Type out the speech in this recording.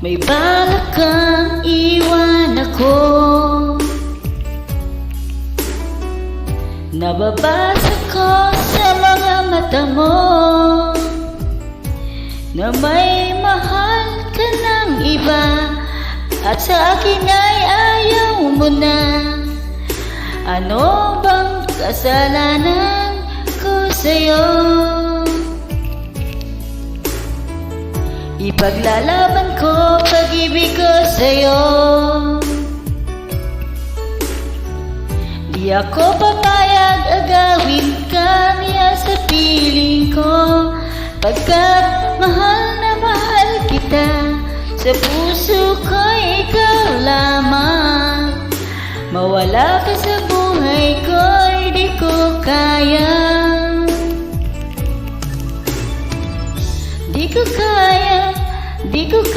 May balak kang iwan ako. Nababasa ko sa mga mata mo na may mahal ka ng iba, at sa akin ay ayaw mo na. Ano bang kasalanan ko sa'yo? Ipaglalaban ko pag-ibig ko sa'yo. Di ako papayag agawin ka niya sa piling ko, pagkat mahal na mahal kita. Sa puso ko ikaw lamang. Mawala ka sa buhay ko, di ko kaya. Di ko kaya, di ko kaya.